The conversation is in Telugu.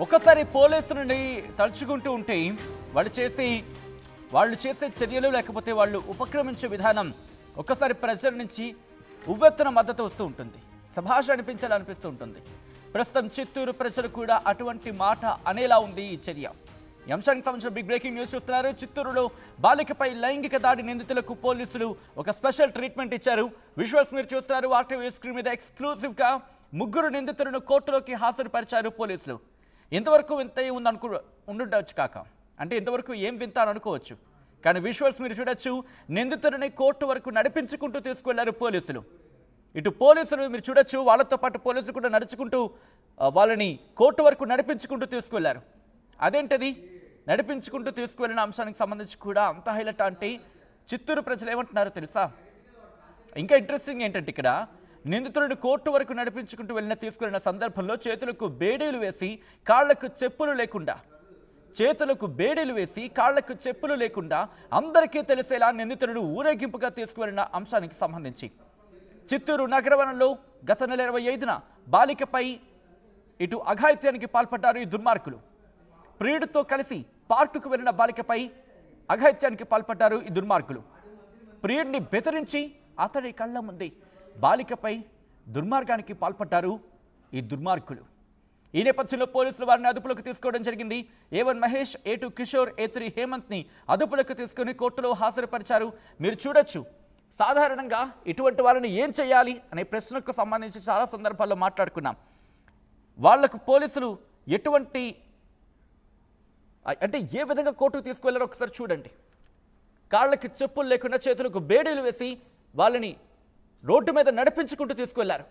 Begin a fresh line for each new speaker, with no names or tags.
ఒక్కసారి పోలీసులని తలుచుకుంటూ ఉంటే వాళ్ళు చేసే చర్యలు లేకపోతే వాళ్ళు ఉపక్రమించే విధానం ఒక్కసారి ప్రజల నుంచి ఉవ్వెత్తున మద్దతు వస్తూ ఉంటుంది. సభాష అనిపించాలనిపిస్తూ ఉంటుంది. ప్రస్తుతం చిత్తూరు ప్రజలు కూడా అటువంటి మాట అనేలా ఉంది ఈ చర్య. ఈ అంశానికి సంబంధించిన బిగ్ బ్రేకింగ్ న్యూస్ చూస్తున్నారు. చిత్తూరులో బాలికపై లైంగిక దాడి నిందితులకు పోలీసులు ఒక స్పెషల్ ట్రీట్మెంట్ ఇచ్చారు. విజువల్స్ మీరు చూస్తున్నారు. ఆర్టీవీ స్క్రీన్ మీద ఎక్స్క్లూజివ్గా ముగ్గురు నిందితులను కోర్టులోకి హాజరుపరిచారు పోలీసులు. ఇంతవరకు వింత ఉండుండవచ్చు కాక, అంటే ఇంతవరకు ఏం వింత అని అనుకోవచ్చు. కానీ విజువల్స్ మీరు చూడొచ్చు. నిందితులని కోర్టు వరకు నడిపించుకుంటూ తీసుకువెళ్లారు పోలీసులు. ఇటు పోలీసులు మీరు చూడొచ్చు, వాళ్ళతో పాటు పోలీసులు కూడా నడుచుకుంటూ వాళ్ళని కోర్టు వరకు నడిపించుకుంటూ తీసుకువెళ్లారు. అదేంటది నడిపించుకుంటూ తీసుకువెళ్ళిన అంశానికి సంబంధించి కూడా అంత హైలైట్ అంటే చిత్తూరు ప్రజలు ఏమంటున్నారో తెలుసా? ఇంకా ఇంట్రెస్టింగ్ ఏంటంటే ఇక్కడ నిందితులను కోర్టు వరకు నడిపించుకుంటూ తీసుకువెళ్ళిన సందర్భంలో చేతులకు బేడీలు వేసి కాళ్లకు చెప్పులు లేకుండా అందరికీ తెలిసేలా నిందితులను ఊరేగింపుగా తీసుకువెళ్ళిన అంశానికి సంబంధించి చిత్తూరు నగరవనంలో గత నెల 25న బాలికపై ఇటు అఘాయిత్యానికి పాల్పడ్డారు ఈ దుర్మార్గులు. ప్రియుడితో కలిసి పార్కుకు వెళ్లిన బాలికపై అఘాయిత్యానికి పాల్పడ్డారు ఈ దుర్మార్గులు. ప్రియుడిని బెదిరించి అతడి కళ్ళ ముందే బాలికపై దుర్మార్గానికి పాల్పడ్డారు ఈ దుర్మార్గులు. ఈ నేపథ్యంలో పోలీసులు వారిని అదుపులోకి తీసుకోవడం జరిగింది. A1 Mahesh, A2 Kishore, A3 హేమంత్ని అదుపులోకి తీసుకుని కోర్టులో హాజరుపరిచారు. మీరు చూడొచ్చు, సాధారణంగా ఇటువంటి వాళ్ళని ఏం చేయాలి అనే ప్రశ్నకు సంబంధించి చాలా సందర్భాల్లో మాట్లాడుకున్నాం. వాళ్లకు పోలీసులు ఎటువంటి అంటే ఏ విధంగా కోర్టుకు తీసుకువెళ్లారో ఒకసారి చూడండి. కాళ్ళకి చెప్పులు లేకుండా చేతులకు బేడీలు వేసి వాళ్ళని రోడ్డు మీద నడిపించుకుంటూ తీసుకువెళ్లారు.